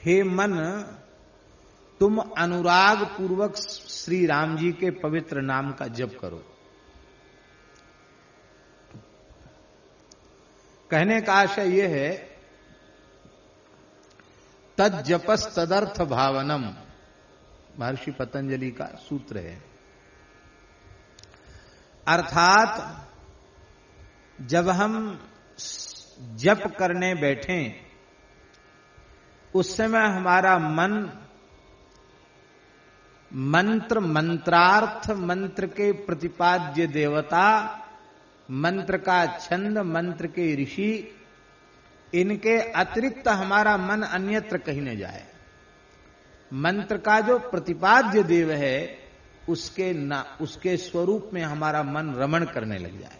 हे मन, तुम अनुराग पूर्वक श्री राम जी के पवित्र नाम का जप करो। कहने का आशय यह है, तज्जपस तदर्थ भावनम, महर्षि पतंजलि का सूत्र है। अर्थात जब हम जप करने बैठें उस समय हमारा मन मंत्र, मंत्रार्थ, मंत्र के प्रतिपाद्य देवता, मंत्र का छंद, मंत्र के ऋषि, इनके अतिरिक्त हमारा मन अन्यत्र कहीं न जाए। मंत्र का जो प्रतिपाद्य देव है उसके स्वरूप में हमारा मन रमण करने लग जाए।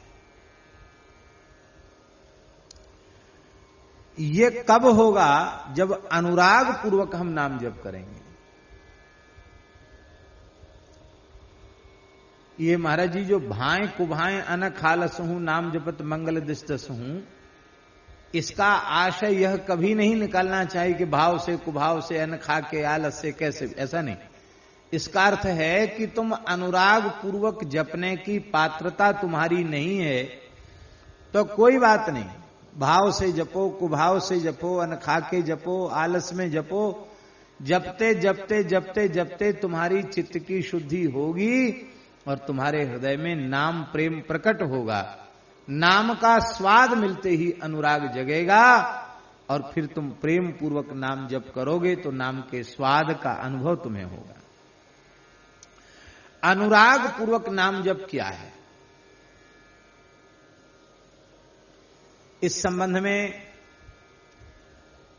ये कब होगा? जब अनुराग पूर्वक हम नाम जप करेंगे। ये महाराज जी जो भाएं कुभाएं अन खालस हूं नाम जपत मंगल दिस्तस हूं, इसका आशय यह कभी नहीं निकलना चाहिए कि भाव से कुभाव से अन्न खा के आलस से कैसे, ऐसा नहीं। इसका अर्थ है कि तुम अनुराग पूर्वक जपने की पात्रता तुम्हारी नहीं है तो कोई बात नहीं, भाव से जपो, कुभाव से जपो, अन्न खा के जपो, आलस में जपो। जपते जपते जपते जपते तुम्हारी चित्त की शुद्धि होगी और तुम्हारे हृदय में नाम प्रेम प्रकट होगा। नाम का स्वाद मिलते ही अनुराग जगेगा और फिर तुम प्रेम पूर्वक नाम जप करोगे तो नाम के स्वाद का अनुभव तुम्हें होगा। अनुराग पूर्वक नाम जप क्या है? इस संबंध में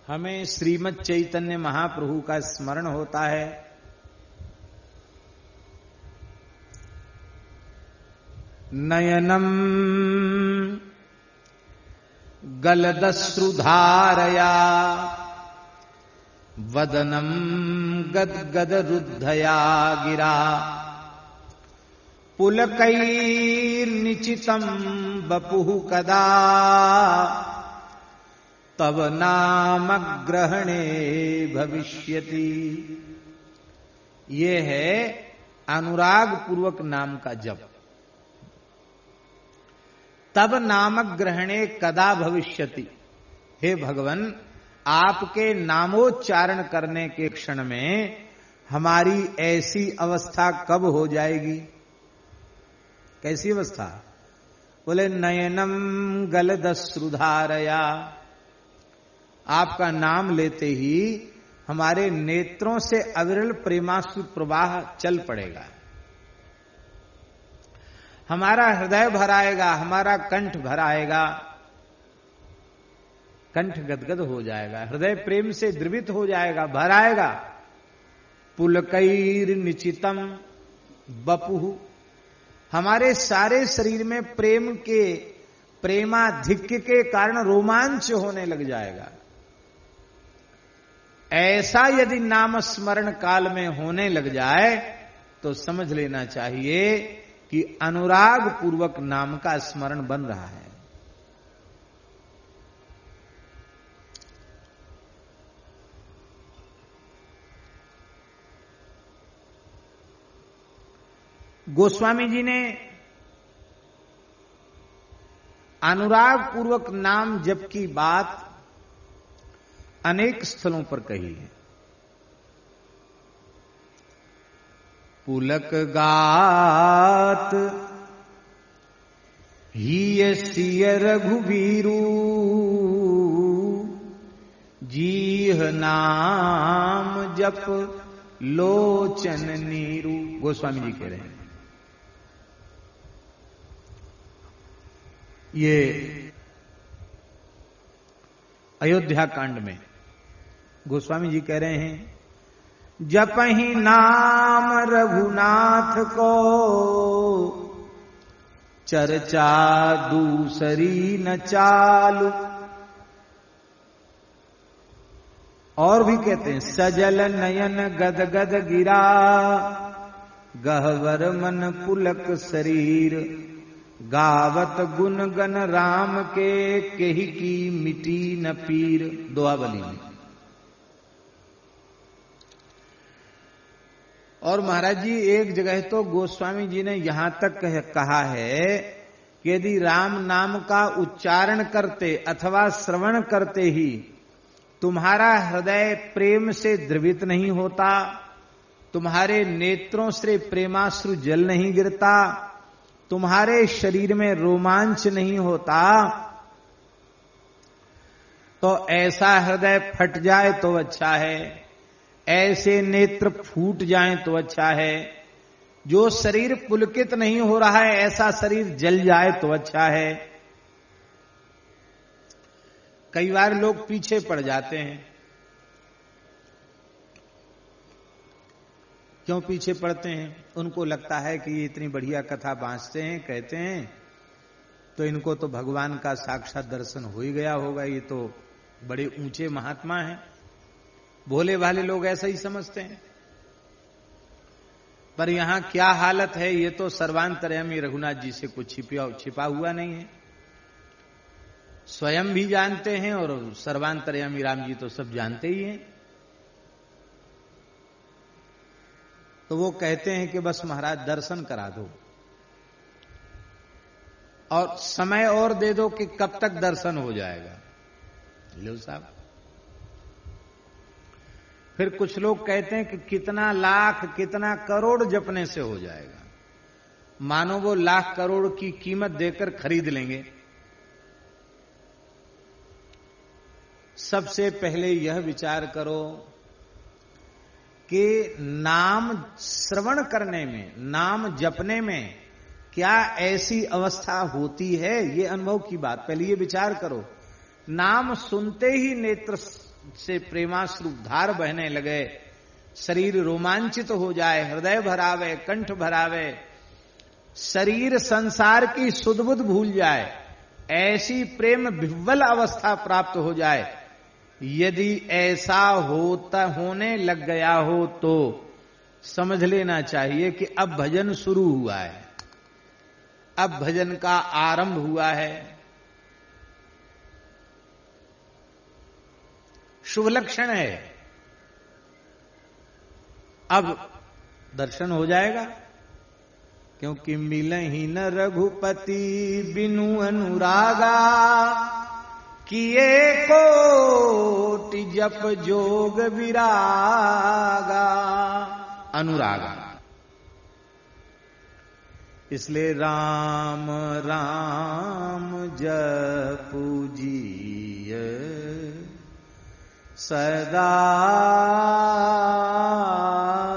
हमें श्रीमद् चैतन्य महाप्रभु का स्मरण होता है। नयनम गलदश्रुधारया वदनम गदगद रुद्धया गिरा पुलकैर्निचितं बपुः कदा तव नाम ग्रहणे भविष्यति। ये है अनुराग पूर्वक नाम का जप। तब नामक ग्रहणे कदा भविष्यति। हे भगवान, आपके नामोच्चारण करने के क्षण में हमारी ऐसी अवस्था कब हो जाएगी? कैसी अवस्था? बोले नयनम गलदश्रुधारया, आपका नाम लेते ही हमारे नेत्रों से अविरल प्रेमाश्रु प्रवाह चल पड़ेगा, हमारा हृदय भराएगा, हमारा कंठ भराएगा, कंठ गदगद हो जाएगा, हृदय प्रेम से द्रवित हो जाएगा, भराएगा। पुलकैर निचितम बपुः, हमारे सारे शरीर में प्रेम के प्रेमाधिक्य के कारण रोमांच होने लग जाएगा। ऐसा यदि नाम स्मरण काल में होने लग जाए तो समझ लेना चाहिए कि अनुराग पूर्वक नाम का स्मरण बन रहा है। गोस्वामी जी ने अनुराग पूर्वक नाम जप की बात अनेक स्थलों पर कही है। पुलक गात ही सिय रघुवीरू जीह नाम जप लोचन नीरू। गोस्वामी जी कह रहे हैं ये अयोध्या कांड में गोस्वामी जी कह रहे हैं, जपहि नाम रघुनाथ को चर्चा दूसरी न चालू। और भी कहते हैं, सजल नयन गदगद गिरा गहवर मन पुलक शरीर गावत गुण गन राम के केहि की मिटी न पीर। दुआवली में और महाराज जी एक जगह तो गोस्वामी जी ने यहां तक कहा है कि यदि राम नाम का उच्चारण करते अथवा श्रवण करते ही तुम्हारा हृदय प्रेम से द्रवित नहीं होता, तुम्हारे नेत्रों से प्रेमाश्रु जल नहीं गिरता, तुम्हारे शरीर में रोमांच नहीं होता, तो ऐसा हृदय फट जाए तो अच्छा है, ऐसे नेत्र फूट जाएं तो अच्छा है। जो शरीर पुलकित नहीं हो रहा है ऐसा शरीर जल जाए तो अच्छा है। कई बार लोग पीछे पड़ जाते हैं। क्यों पीछे पड़ते हैं? उनको लगता है कि ये इतनी बढ़िया कथा बांचते हैं, कहते हैं, तो इनको तो भगवान का साक्षात दर्शन हो ही गया होगा, ये तो बड़े ऊंचे महात्मा हैं। भोले भाले लोग ऐसा ही समझते हैं। पर यहां क्या हालत है ये तो सर्वांतर्यामी रघुनाथ जी से कुछ छिपा हुआ नहीं है। स्वयं भी जानते हैं और सर्वांतर्यामी राम जी तो सब जानते ही हैं। तो वो कहते हैं कि बस महाराज दर्शन करा दो और समय और दे दो कि कब तक दर्शन हो जाएगा। लो साहब। फिर कुछ लोग कहते हैं कि कितना लाख कितना करोड़ जपने से हो जाएगा। मानो वो लाख करोड़ की कीमत देकर खरीद लेंगे। सबसे पहले यह विचार करो कि नाम श्रवण करने में, नाम जपने में क्या ऐसी अवस्था होती है? ये अनुभव की बात पहले ये विचार करो। नाम सुनते ही नेत्र से प्रेमाश्रु धार बहने लगे, शरीर रोमांचित हो जाए, हृदय भरावे, कंठ भरावे, शरीर संसार की सुध-बुध भूल जाए, ऐसी प्रेम विह्वल अवस्था प्राप्त हो जाए। यदि ऐसा होने लग गया हो तो समझ लेना चाहिए कि अब भजन शुरू हुआ है, अब भजन का आरंभ हुआ है। शुभ लक्षण है। अब दर्शन हो जाएगा, क्योंकि मिलहि न रघुपति बिनु अनुरागा, किए कोटि जप जोग विरागा। अनुरागा, इसलिए राम राम जपू जिय सदा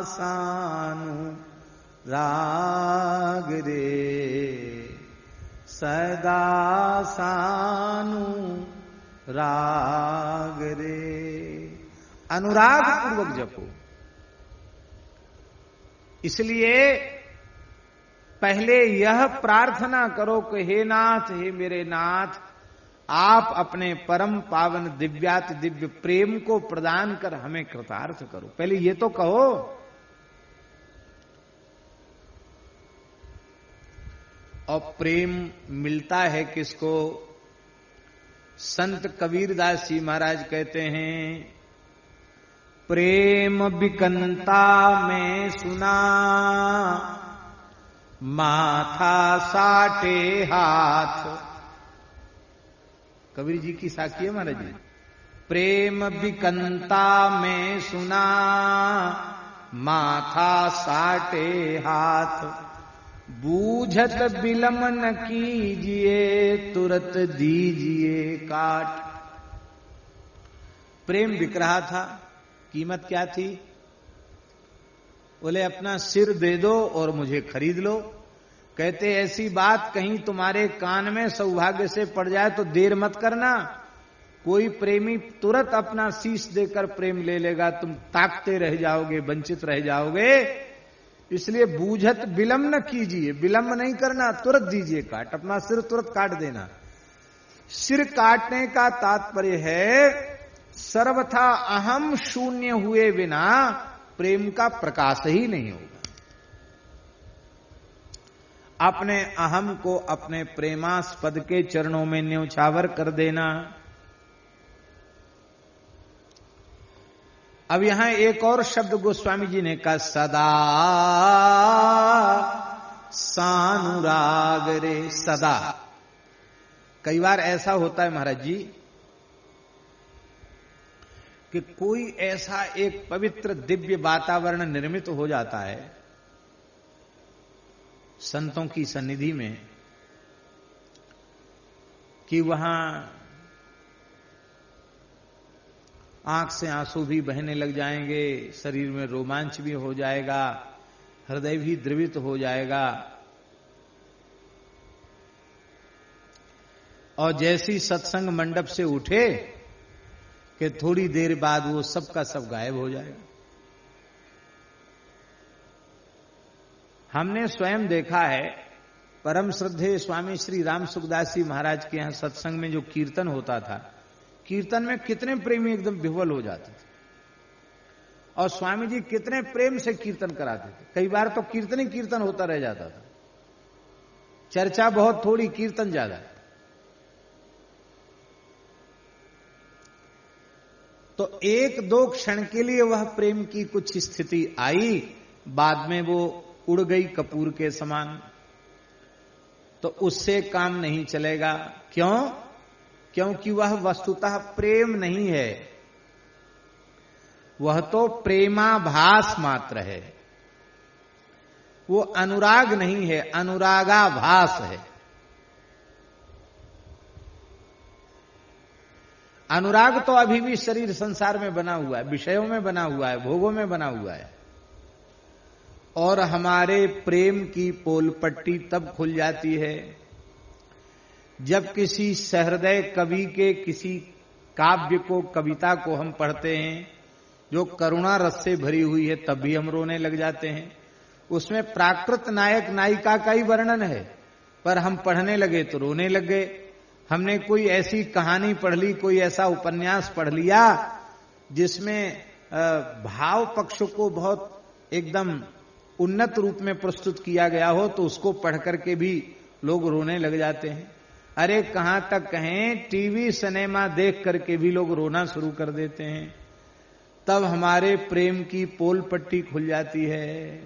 सानु राग रे, सदा सानु राग रे। अनुराग पूर्वक जपो। इसलिए पहले यह प्रार्थना करो कि हे नाथ, हे मेरे नाथ, आप अपने परम पावन दिव्याति दिव्य प्रेम को प्रदान कर हमें कृतार्थ करो। पहले ये तो कहो। और प्रेम मिलता है किसको? संत कबीरदास जी महाराज कहते हैं, प्रेम बिकंता में सुना, माथा साटे हाथ। कबीर जी की साखी है महाराज जी। प्रेम बिकंता में सुना, माथा साटे हाथ, बूझत बिलम न कीजिए, तुरत दीजिए काट। प्रेम बिक रहा था। कीमत क्या थी? बोले अपना सिर दे दो और मुझे खरीद लो। कहते ऐसी बात कहीं तुम्हारे कान में सौभाग्य से पड़ जाए तो देर मत करना। कोई प्रेमी तुरंत अपना शीश देकर प्रेम ले लेगा, तुम ताकते रह जाओगे, वंचित रह जाओगे। इसलिए बूझत विलंब न कीजिए, विलंब नहीं करना, तुरंत दीजिए काट, अपना सिर तुरंत काट देना। सिर काटने का तात्पर्य है सर्वथा अहम शून्य हुए बिना प्रेम का प्रकाश ही नहीं होगा। अपने अहम को अपने प्रेमास्पद के चरणों में न्यौछावर कर देना। अब यहां एक और शब्द गोस्वामी जी ने कहा, सदा सानुराग रे। सदा, कई बार ऐसा होता है महाराज जी कि कोई ऐसा एक पवित्र दिव्य वातावरण निर्मित हो जाता है संतों की सन्निधि में कि वहां आंख से आंसू भी बहने लग जाएंगे, शरीर में रोमांच भी हो जाएगा, हृदय भी द्रवित हो जाएगा। और जैसी सत्संग मंडप से उठे कि थोड़ी देर बाद वो सब का सब गायब हो जाएगा। हमने स्वयं देखा है, परम श्रद्धेय स्वामी श्री राम सुखदास जी महाराज के यहां सत्संग में जो कीर्तन होता था, कीर्तन में कितने प्रेमी एकदम विह्वल हो जाते थे और स्वामी जी कितने प्रेम से कीर्तन कराते थे। कई बार तो कीर्तन ही कीर्तन होता रह जाता था, चर्चा बहुत थोड़ी, कीर्तन ज्यादा। तो एक दो क्षण के लिए वह प्रेम की कुछ स्थिति आई, बाद में वो उड़ गई कपूर के समान, तो उससे काम नहीं चलेगा। क्यों? क्योंकि वह वस्तुतः प्रेम नहीं है, वह तो प्रेमाभास मात्र है, वो अनुराग नहीं है, अनुरागाभास है। अनुराग तो अभी भी शरीर संसार में बना हुआ है, विषयों में बना हुआ है, भोगों में बना हुआ है। और हमारे प्रेम की पोल पट्टी तब खुल जाती है जब किसी सहृदय कवि के किसी काव्य को, कविता को हम पढ़ते हैं जो करुणा रस से भरी हुई है, तब भी हम रोने लग जाते हैं। उसमें प्राकृत नायक नायिका का ही वर्णन है, पर हम पढ़ने लगे तो रोने लग गए। हमने कोई ऐसी कहानी पढ़ ली, कोई ऐसा उपन्यास पढ़ लिया जिसमें भाव पक्ष को बहुत एकदम उन्नत रूप में प्रस्तुत किया गया हो, तो उसको पढ़ करके भी लोग रोने लग जाते हैं। अरे कहां तक कहें, टीवी सिनेमा देख करके भी लोग रोना शुरू कर देते हैं। तब हमारे प्रेम की पोल पट्टी खुल जाती है।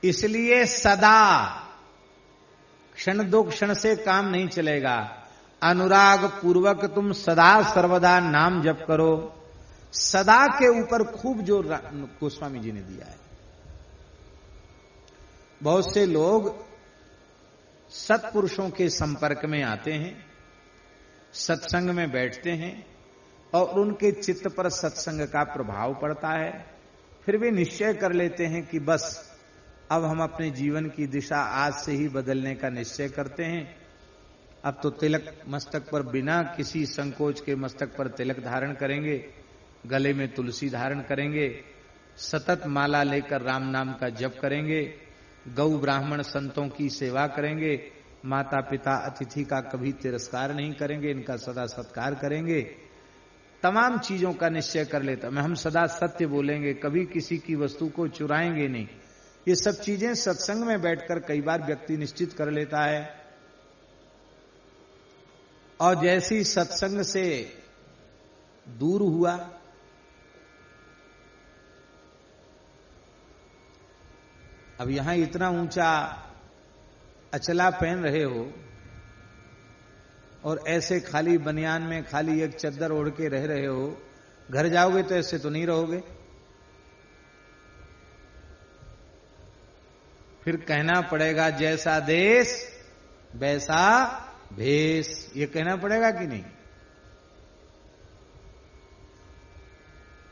इसलिए सदा, क्षण दो क्षण से काम नहीं चलेगा। अनुराग पूर्वक तुम सदा सर्वदा नाम जप करो। सदा के ऊपर खूब जोर गोस्वामी जी ने दिया है। बहुत से लोग सत्पुरुषों के संपर्क में आते हैं, सत्संग में बैठते हैं और उनके चित्त पर सत्संग का प्रभाव पड़ता है। फिर वे निश्चय कर लेते हैं कि बस अब हम अपने जीवन की दिशा आज से ही बदलने का निश्चय करते हैं। अब तो तिलक मस्तक पर, बिना किसी संकोच के मस्तक पर तिलक धारण करेंगे, गले में तुलसी धारण करेंगे, सतत माला लेकर राम नाम का जप करेंगे, गौ ब्राह्मण संतों की सेवा करेंगे, माता पिता अतिथि का कभी तिरस्कार नहीं करेंगे, इनका सदा सत्कार करेंगे। तमाम चीजों का निश्चय कर लेता मैं, हम सदा सत्य बोलेंगे, कभी किसी की वस्तु को चुराएंगे नहीं। ये सब चीजें सत्संग में बैठकर कई बार व्यक्ति निश्चित कर लेता है। और जैसी सत्संग से दूर हुआ, अब यहां इतना ऊंचा अचला पहन रहे हो और ऐसे खाली बनियान में, खाली एक चद्दर ओढ़ के रह रहे हो, घर जाओगे तो ऐसे तो नहीं रहोगे। फिर कहना पड़ेगा जैसा देश वैसा भेष, ये कहना पड़ेगा कि नहीं?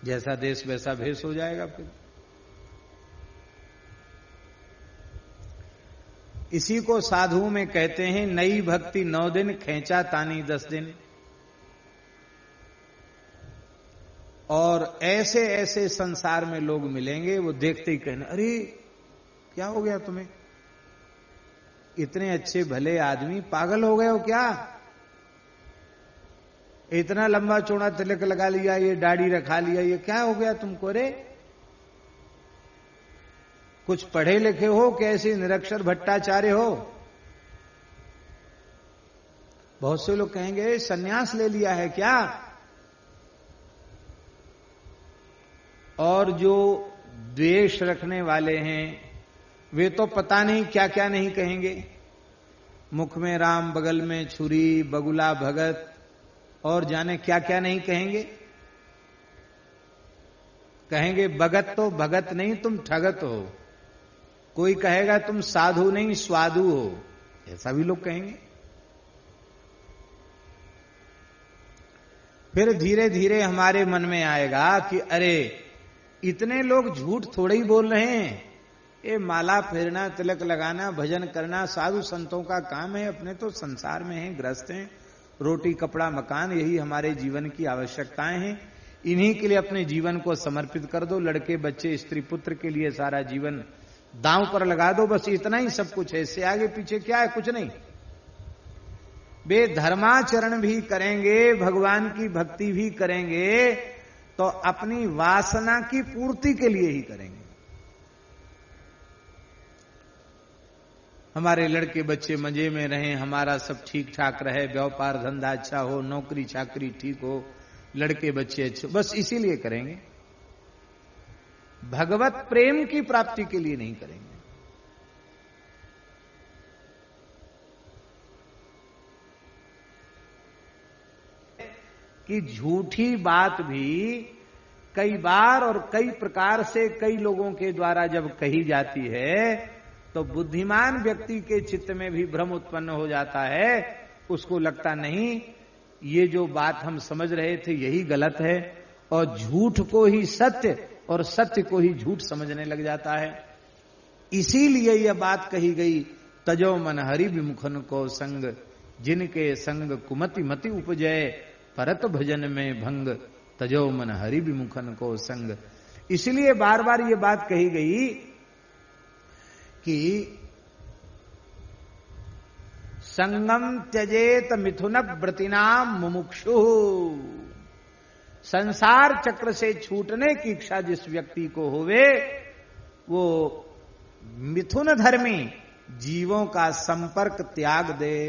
जैसा देश वैसा भेष हो जाएगा। फिर इसी को साधुओं में कहते हैं, नई भक्ति 9 दिन, खेचा तानी 10 दिन। और ऐसे ऐसे संसार में लोग मिलेंगे, वो देखते ही कहना, अरे क्या हो गया तुम्हें, इतने अच्छे भले आदमी, पागल हो गए हो क्या? इतना लंबा चौड़ा तिलक लगा लिया, ये दाढ़ी रखा लिया, ये क्या हो गया तुमको? रे कुछ पढ़े लिखे हो कि ऐसे निरक्षर भट्टाचार्य हो? बहुत से लोग कहेंगे सन्यास ले लिया है क्या? और जो द्वेष रखने वाले हैं वे तो पता नहीं क्या क्या नहीं कहेंगे। मुख में राम, बगल में छुरी, बगुला भगत, और जाने क्या क्या नहीं कहेंगे। कहेंगे भगत तो भगत नहीं, तुम ठगत हो। कोई कहेगा तुम साधु नहीं स्वादु हो, ऐसा भी लोग कहेंगे। फिर धीरे धीरे हमारे मन में आएगा कि अरे इतने लोग झूठ थोड़े ही बोल रहे हैं। ये माला फेरना, तिलक लगाना, भजन करना साधु संतों का काम है। अपने तो संसार में हैं, ग्रस्त हैं, रोटी कपड़ा मकान यही हमारे जीवन की आवश्यकताएं हैं। इन्हीं के लिए अपने जीवन को समर्पित कर दो। लड़के बच्चे स्त्री पुत्र के लिए सारा जीवन दांव पर लगा दो, बस इतना ही सब कुछ है। इससे आगे पीछे क्या है? कुछ नहीं। वे धर्माचरण भी करेंगे, भगवान की भक्ति भी करेंगे, तो अपनी वासना की पूर्ति के लिए ही करेंगे। हमारे लड़के बच्चे मजे में रहें, हमारा सब ठीक ठाक रहे, व्यापार धंधा अच्छा हो, नौकरी चाकरी ठीक हो, लड़के बच्चे अच्छे, बस इसीलिए करेंगे। भगवत प्रेम की प्राप्ति के लिए नहीं करेंगे। कि झूठी बात भी कई बार और कई प्रकार से कई लोगों के द्वारा जब कही जाती है तो बुद्धिमान व्यक्ति के चित्त में भी भ्रम उत्पन्न हो जाता है। उसको लगता नहीं ये जो बात हम समझ रहे थे यही गलत है, और झूठ को ही सत्य और सत्य को ही झूठ समझने लग जाता है। इसीलिए यह बात कही गई, तजो मन हरि विमुखन को संग, जिनके संग कुमति मति उपजय, परत भजन में भंग, तजो मन हरि विमुखन को संग। इसलिए बार बार ये बात कही गई कि संगम त्यजेत मिथुन व्रतिनाम मुमुक्षु। संसार चक्र से छूटने की इच्छा जिस व्यक्ति को होवे वो मिथुन धर्मी जीवों का संपर्क त्याग दे।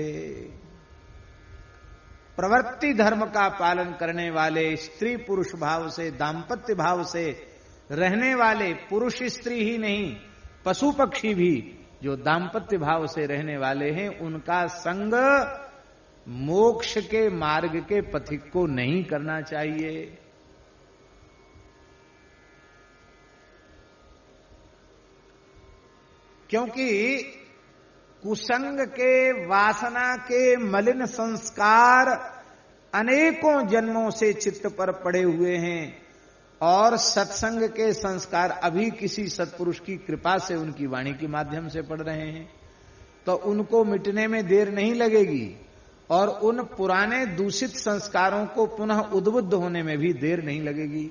प्रवृत्ति धर्म का पालन करने वाले, स्त्री पुरुष भाव से, दाम्पत्य भाव से रहने वाले, पुरुष स्त्री ही नहीं पशु पक्षी भी जो दाम्पत्य भाव से रहने वाले हैं, उनका संग मोक्ष के मार्ग के पथिक को नहीं करना चाहिए। क्योंकि कुसंग के, वासना के मलिन संस्कार अनेकों जन्मों से चित्त पर पड़े हुए हैं, और सत्संग के संस्कार अभी किसी सत्पुरुष की कृपा से उनकी वाणी के माध्यम से पड़ रहे हैं, तो उनको मिटने में देर नहीं लगेगी, और उन पुराने दूषित संस्कारों को पुनः उद्बुद्ध होने में भी देर नहीं लगेगी।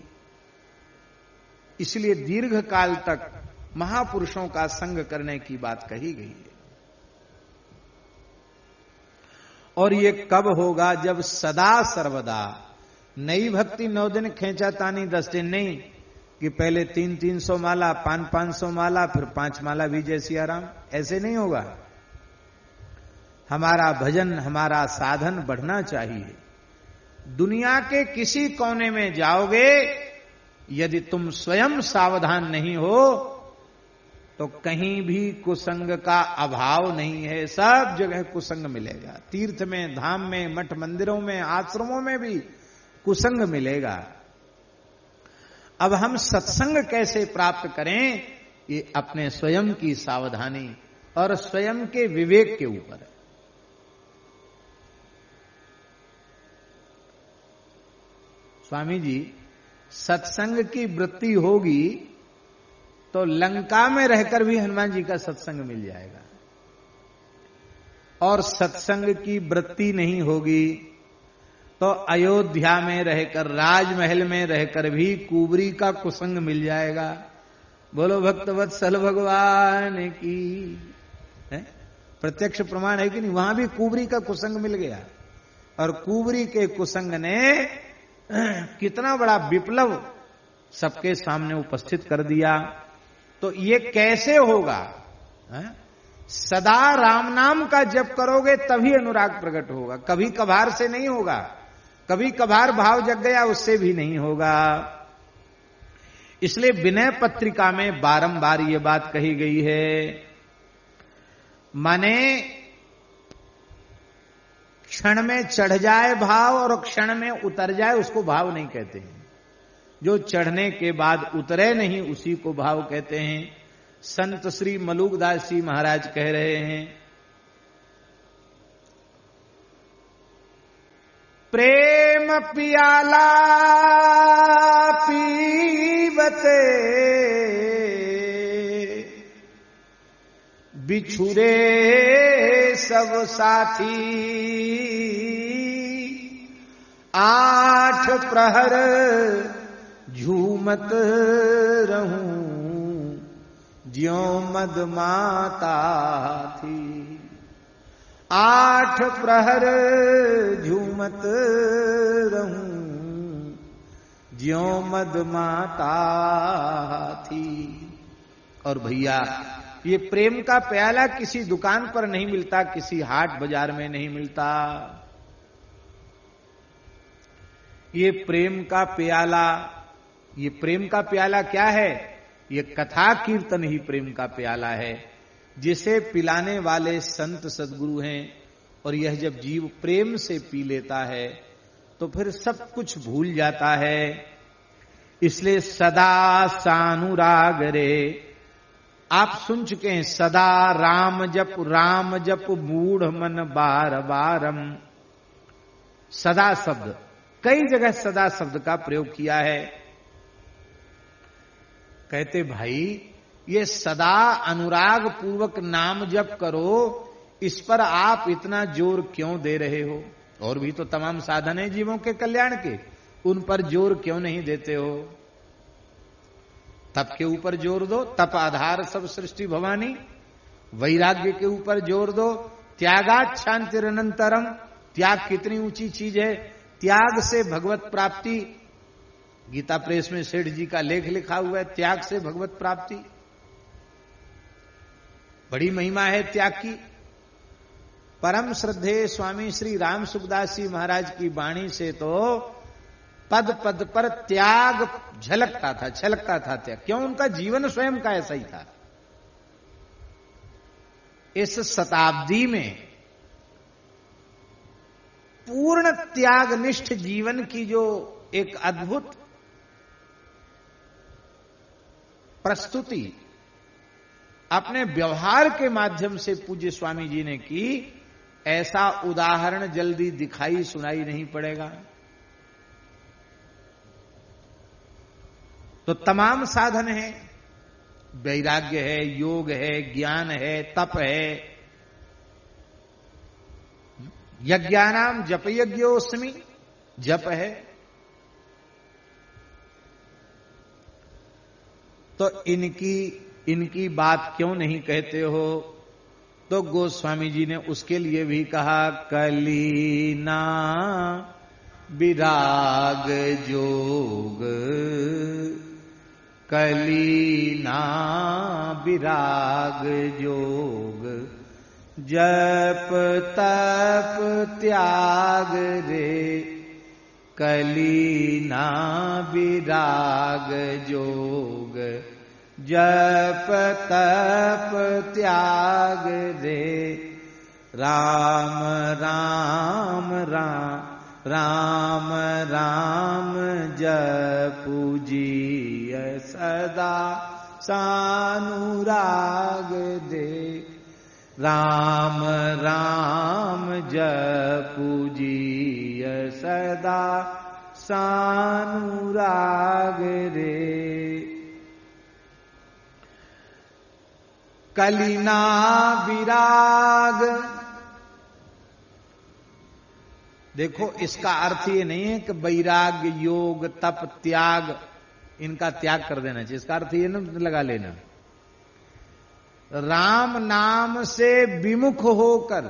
इसलिए दीर्घ काल तक महापुरुषों का संग करने की बात कही गई है। और ये कब होगा? जब सदा सर्वदा नई भक्ति 9 दिन खेचा तानी 10 दिन नहीं, कि पहले 300-300 माला, 500-500 माला, फिर 5 माला भी जय सिया राम, ऐसे नहीं होगा। हमारा भजन, हमारा साधन बढ़ना चाहिए। दुनिया के किसी कोने में जाओगे, यदि तुम स्वयं सावधान नहीं हो तो कहीं भी कुसंग का अभाव नहीं है। सब जगह कुसंग मिलेगा, तीर्थ में, धाम में, मठ मंदिरों में, आश्रमों में भी कुसंग मिलेगा। अब हम सत्संग कैसे प्राप्त करें, ये अपने स्वयं की सावधानी और स्वयं के विवेक के ऊपर है। स्वामी जी, सत्संग की वृत्ति होगी तो लंका में रहकर भी हनुमान जी का सत्संग मिल जाएगा, और सत्संग की वृत्ति नहीं होगी तो अयोध्या में रहकर, राजमहल में रहकर भी कुबरी का कुसंग मिल जाएगा। बोलो भक्तवत्सल भगवान की। प्रत्यक्ष प्रमाण है कि नहीं? वहां भी कुबरी का कुसंग मिल गया, और कुबरी के कुसंग ने कितना बड़ा विप्लव सबके सामने उपस्थित कर दिया। तो ये कैसे होगा? सदा राम नाम का जप करोगे तभी अनुराग प्रकट होगा, कभी कभार से नहीं होगा। कभी कभार भाव जग गया उससे भी नहीं होगा। इसलिए विनय पत्रिका में बारंबार ये बात कही गई है। माने क्षण में चढ़ जाए भाव और क्षण में उतर जाए उसको भाव नहीं कहते हैं। जो चढ़ने के बाद उतरे नहीं उसी को भाव कहते हैं। संत श्री मलुकदास जी महाराज कह रहे हैं, प्रेम पियाला पीवते बिछुरे सब साथी, 8 प्रहर झूमत रहूं ज्यों मदमाता थी। 8 प्रहर झूमत रहूं ज्यों मदमाता थी। और भैया ये प्रेम का प्याला किसी दुकान पर नहीं मिलता, किसी हाट बाजार में नहीं मिलता। ये प्रेम का प्याला, ये प्रेम का प्याला क्या है? ये कथा कीर्तन ही प्रेम का प्याला है, जिसे पिलाने वाले संत सद्गुरु हैं। और यह जब जीव प्रेम से पी लेता है तो फिर सब कुछ भूल जाता है। इसलिए सदा सानुराग रे, आप सुन चुके हैं, सदा राम जप मूढ़ मन बार बारम। सदा शब्द, कई जगह सदा शब्द का प्रयोग किया है। कहते भाई ये सदा अनुराग पूर्वक नाम जप करो, इस पर आप इतना जोर क्यों दे रहे हो? और भी तो तमाम साधन है जीवों के कल्याण के, उन पर जोर क्यों नहीं देते हो? तप के ऊपर जोर दो, तप आधार सब सृष्टि भवानी। वैराग्य के ऊपर जोर दो, त्यागात शांतिरनंतरम। त्याग कितनी ऊंची चीज है, त्याग से भगवत प्राप्ति। गीता प्रेस में सेठ जी का लेख लिखा हुआ है, त्याग से भगवत प्राप्ति। बड़ी महिमा है त्याग की। परम श्रद्धेय स्वामी श्री राम सुखदास जी महाराज की वाणी से तो पद पद पर त्याग झलकता था, छलकता था त्याग। क्यों? उनका जीवन स्वयं का ऐसा ही था। इस शताब्दी में पूर्ण त्यागनिष्ठ जीवन की जो एक अद्भुत प्रस्तुति अपने व्यवहार के माध्यम से पूज्य स्वामी जी ने की, ऐसा उदाहरण जल्दी दिखाई सुनाई नहीं पड़ेगा। तो तमाम साधन है, वैराग्य है, योग है, ज्ञान है, तप है। यज्ञानाम जप यज्ञोस्मि, जप है। तो इनकी बात क्यों नहीं कहते हो? तो गोस्वामी जी ने उसके लिए भी कहा, कलीना विराग जोग, कलीना विराग जोग, जप तप त्याग रे, कलीना विराग जोग, जप तप त्याग रे, राम राम राम राम राम जपू जिय सदा सानुराग दे, राम राम जपू जिय सदा सानुराग रे। कलिना विराग, देखो इसका अर्थ ये नहीं है कि वैराग्य योग तप त्याग इनका त्याग कर देना चाहिए। इसका अर्थ ये न लगा लेना, राम नाम से विमुख होकर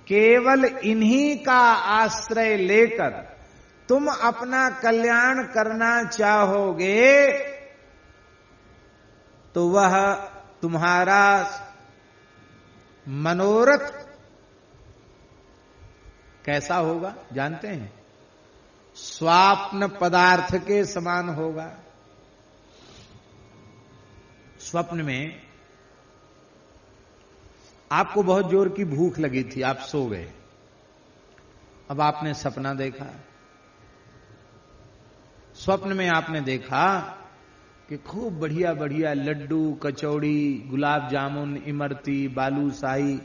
केवल इन्हीं का आश्रय लेकर तुम अपना कल्याण करना चाहोगे तो वह तुम्हारा मनोरथ कैसा होगा जानते हैं? स्वाप्न पदार्थ के समान होगा। स्वप्न में आपको बहुत जोर की भूख लगी थी, आप सो गए। अब आपने सपना देखा, स्वप्न में आपने देखा कि खूब बढ़िया बढ़िया लड्डू, कचौड़ी, गुलाब जामुन, इमरती, बालूशाही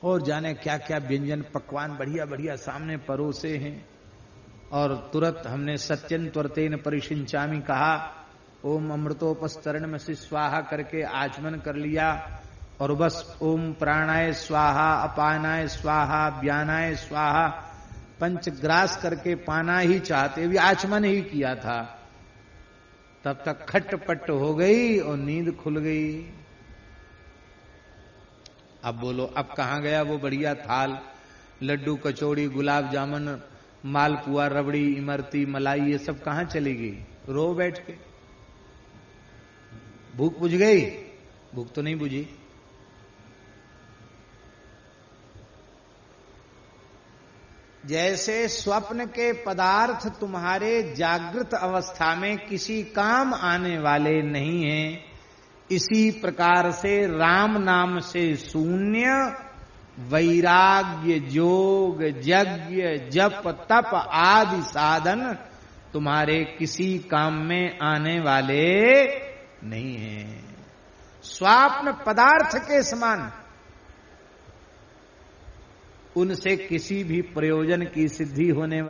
और जाने क्या क्या व्यंजन पकवान बढ़िया बढ़िया सामने परोसे हैं। और तुरंत हमने सत्यन त्वरतेन परिशिंचामि कहा, ओम अमृतोपस्तरण में से स्वाहा करके आचमन कर लिया और बस ओम प्राणाय स्वाहा, अपानाय स्वाहा, व्यानाय स्वाहा पंचग्रास करके पाना ही चाहते, भी आचमन ही किया था। तब तक खटपट हो गई और नींद खुल गई। अब बोलो, अब कहां गया वो बढ़िया थाल, लड्डू, कचौड़ी, गुलाब जामुन, मालपुआ, रबड़ी, इमरती, मलाई, ये सब कहां चली गई? रो बैठ के। भूख बुझ गई? भूख तो नहीं बुझी। जैसे स्वप्न के पदार्थ तुम्हारे जागृत अवस्था में किसी काम आने वाले नहीं हैं, इसी प्रकार से राम नाम से शून्य वैराग्य, योग, यज्ञ, जप, तप आदि साधन तुम्हारे किसी काम में आने वाले नहीं हैं। स्वाप्न पदार्थ के समान, उनसे किसी भी प्रयोजन की सिद्धि होने